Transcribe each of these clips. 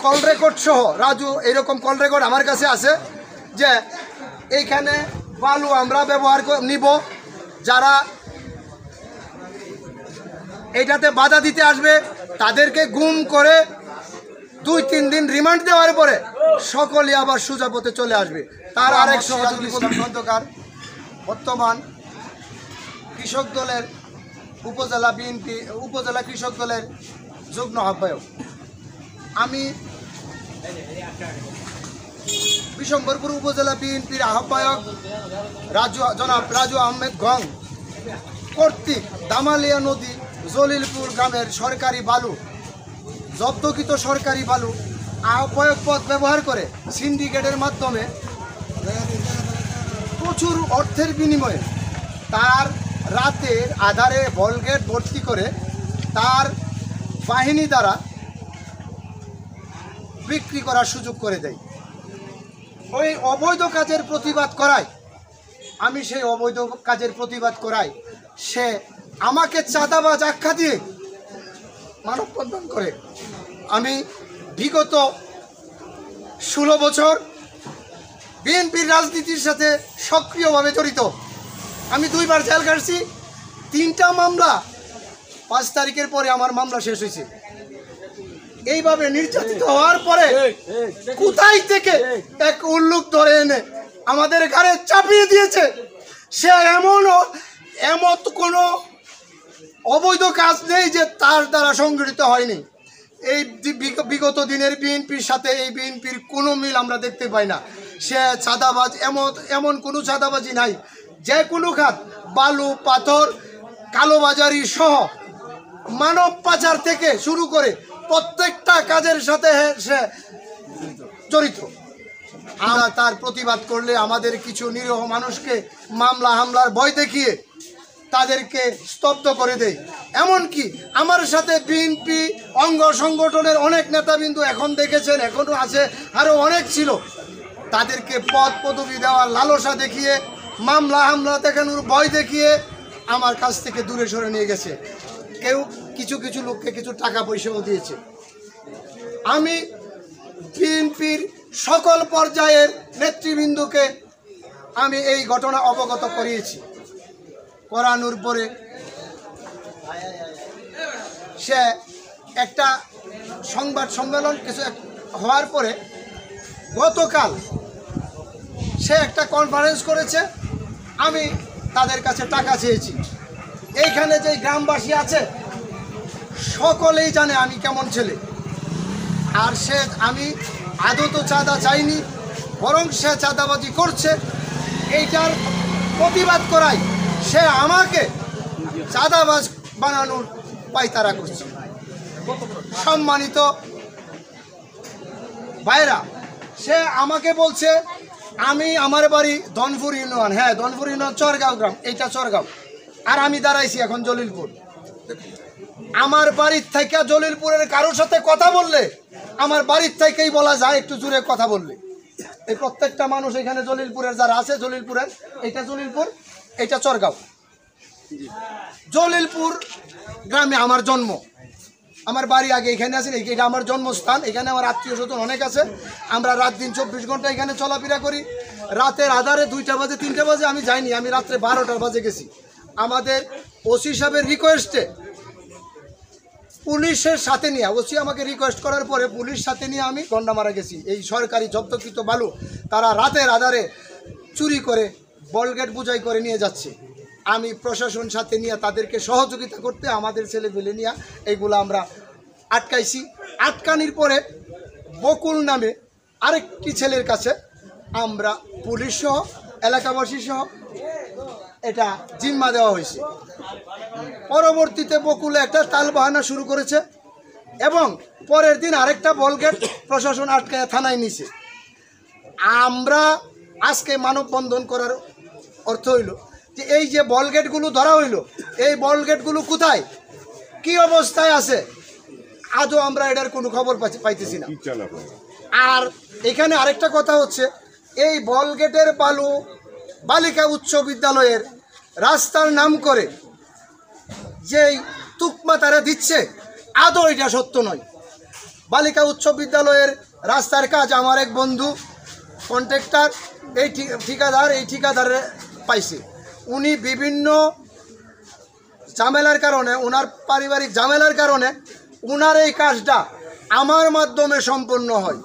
Call record সহ রাজু এরকম call record আমার কাছে আছে যে এইখানে বালু আমরা ব্যবহার নিব, যারা এটাতে বাধা দিতে আসবে তাদেরকে গুম করে 2-3 দিন রিমান্ড দেওয়ার পরে সকলে আবার সোজা পথে চলে আসবে। তার আরেক সহযোগী খন্দকার বর্তমান কৃষক দলের উপজেলা কৃষক দলের যুগ্ম আহ্বায়ক। আমি বিশম্বরপুর উপজেলা বিএনপির আহ্বায়ক জনাব রাজু আহমেদ গং কর্তৃক দামালিয়া নদী জলিলপুর গ্রামের সরকারি বালু জব্দকৃত সরকারি বালু আহ্বায়ক পদ ব্যবহার করে সিন্ডিকেটের মাধ্যমে প্রচুর অর্থের বিনিময়ে তার রাতের আধারে বলগেট ভর্তি করে তার বাহিনী দ্বারা বিক্রি করার সুযোগ করে দেয়। ওই অবৈধ কাজের প্রতিবাদ করায়, আমি সেই অবৈধ কাজের প্রতিবাদ করাই সে আমাকে চাঁদাবাজ আখ্যা দিয়ে মানববন্ধন করে। আমি বিগত 16 বছর বিএনপির রাজনীতির সাথে সক্রিয়ভাবে জড়িত। আমি 2 বার জেল কাটছি, 3টা মামলা 5 তারিখের পরে আমার মামলা শেষ হয়েছে। এইভাবে নির্যাতিত হওয়ার পরে কোথায় থেকে এক উল্লুক ধরে এনে আমাদের ঘাড়ে চাপিয়ে দিয়েছে। সে এমন কোনো অবৈধ কাজ নেই যে তার দ্বারা সংগঠিত হয়নি। এই বিগত দিনের বিএনপির সাথে এই বিএনপির কোনো মিল আমরা দেখতে পাই না। সে চাঁদাবাজ, এমন কোনো চাঁদাবাজি নাই। যে কোনো খাত, বালু, পাথর, কালোবাজারি সহ মানব পাচার থেকে শুরু করে প্রত্যেকটা কাজের সাথে সে জড়িত। আমরা তার প্রতিবাদ করলে আমাদের কিছু নিরীহ মানুষকে মামলা হামলার ভয় দেখিয়ে তাদেরকে স্তব্ধ করে দেয়। এমনকি আমার সাথে বিএনপি অঙ্গ সংগঠনের অনেক নেতাবিন্দু এখন দেখেছেন, এখনও আছে, আরও অনেক ছিল, তাদেরকে পদ পদবি দেওয়ার লালসা দেখিয়ে মামলা হামলা দেখানোর ভয় দেখিয়ে আমার কাছ থেকে দূরে সরে নিয়ে গেছে। কেউ কিছু লোককে কিছু টাকা পয়সাও দিয়েছে। আমি বিএনপির সকল পর্যায়ের নেতৃবৃন্দকে আমি এই ঘটনা অবগত করিয়েছি। করানোর পরে সে একটা সংবাদ সম্মেলন কিছু হওয়ার পরে গতকাল সে একটা কনফারেন্স করেছে। আমি তাদের কাছে টাকা চেয়েছি। এইখানে যে গ্রামবাসী আছে সকলেই জানে আমি কেমন ছেলে। আর আমি আদৌ তো চাঁদা চাইনি, বরং সে চাঁদাবাজি করছে। এইটার প্রতিবাদ করাই সে আমাকে চাঁদাবাজ বানানোর পায়তারা করছে। সম্মানিত ভাইরা, সে আমাকে বলছে আমার বাড়ি ধনপুর ইউনিয়ন, হ্যাঁ ধনপুর ইউনিয়ন, চরগাঁও গ্রাম, এইটা চরগাঁও, আর আমি দাঁড়াইছি এখন জলিলপুর। আমার বাড়ির থেকে জলিলপুরের কারোর সাথে কথা বললে আমার বাড়ির থেকেই বলা যায় একটু জোরে কথা বললে। এই প্রত্যেকটা মানুষ এখানে জলিলপুরের যারা আছে, জলিলপুরের, এইটা জলিলপুর, এইটা চরগাঁও। জলিলপুর গ্রামে আমার জন্ম, আমার বাড়ি আগে এখানে আছে, এটা আমার জন্মস্থান। এখানে আমার আত্মীয় স্বজন অনেক আছে। আমরা রাত দিন 24 ঘন্টা এখানে চলাফেরা করি। রাতের আধারে 2টা বাজে 3টা বাজে আমি যাইনি, আমি রাত্রে 12টা বাজে গেছি। আমাদের ওসি সাহেবের রিকোয়েস্টে পুলিশের সাথে নিয়ে, ওসি আমাকে রিকোয়েস্ট করার পরে পুলিশ সাথে নিয়ে আমি গন্ডামারা গেছি। এই সরকারি জব্দকৃত বালু তারা রাতের আধারে চুরি করে বলগেট বুঝাই করে নিয়ে যাচ্ছে। আমি প্রশাসন সাথে নিয়ে তাদেরকে সহযোগিতা করতে আমাদের ছেলেপেলে নিয়ে এইগুলো আমরা আটকাইছি। আটকানির পরে বকুল নামে আরেকটি ছেলের কাছে আমরা পুলিশ সহ এলাকাবাসী সহ এটা জিম্মা দেওয়া হয়েছে। পরবর্তীতে বকুলে একটা তালবাহানা শুরু করেছে এবং পরের দিন আরেকটা বলগেট প্রশাসন আটকায় থানায় নিছে। আমরা আজকে মানববন্ধন করার অর্থ হইল যে এই যে বলগেটগুলো ধরা হইল, এই বলগেটগুলো কোথায়, কি অবস্থায় আছে, আজও আমরা এটার কোনো খবর পাইতেছি না। আর এখানে আরেকটা কথা হচ্ছে, এই বলগেটের বালু বালিকা উচ্চ বিদ্যালয়ের রাস্তার নাম করে যেই তুকমা তারা দিচ্ছে, আদৌ এটা সত্য নয়। বালিকা উচ্চ বিদ্যালয়ের রাস্তার কাজ আমার এক বন্ধু কন্ট্রাক্টর এই ঠিকাদারে পাইছে। উনি বিভিন্ন ঝামেলার কারণে, ওনার পারিবারিক ঝামেলার কারণে ওনার এই কাজটা আমার মাধ্যমে সম্পন্ন হয়।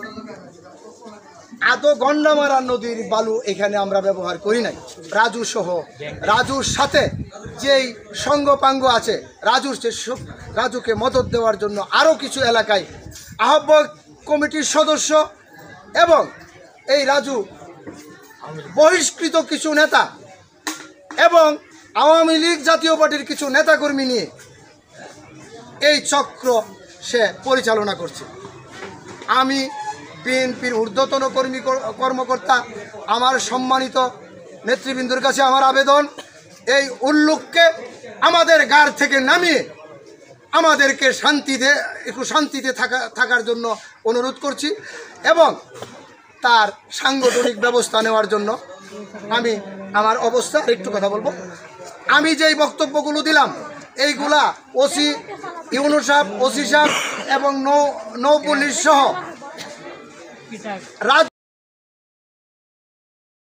এত গন্ডামারা নদীর বালু এখানে আমরা ব্যবহার করি নাই। রাজু সহ রাজুর সাথে যেই সঙ্গপাঙ্গ আছে, রাজুকে মদত দেওয়ার জন্য আরও কিছু এলাকায় আহ্বায়ক কমিটির সদস্য এবং এই রাজু বহিষ্কৃত কিছু নেতা এবং আওয়ামী লীগ জাতীয় পার্টির কিছু নেতাকর্মী নিয়ে এই চক্র সে পরিচালনা করছে। আমি বিএনপির ঊর্ধ্বতন কর্মকর্তা, আমার সম্মানিত নেতৃবৃন্দর কাছে আমার আবেদন, এই উল্লুককে আমাদের গাড় থেকে নামিয়ে আমাদেরকে একটু শান্তিতে থাকার জন্য অনুরোধ করছি এবং তার সাংগঠনিক ব্যবস্থা নেওয়ার জন্য। আমি আমার অবস্থা একটু কথা বলবো। আমি যেই বক্তব্যগুলো দিলাম এইগুলা ওসি ইউনূস সাহেব, ওসি সাহেব এবং নৌ পুলিশ সহ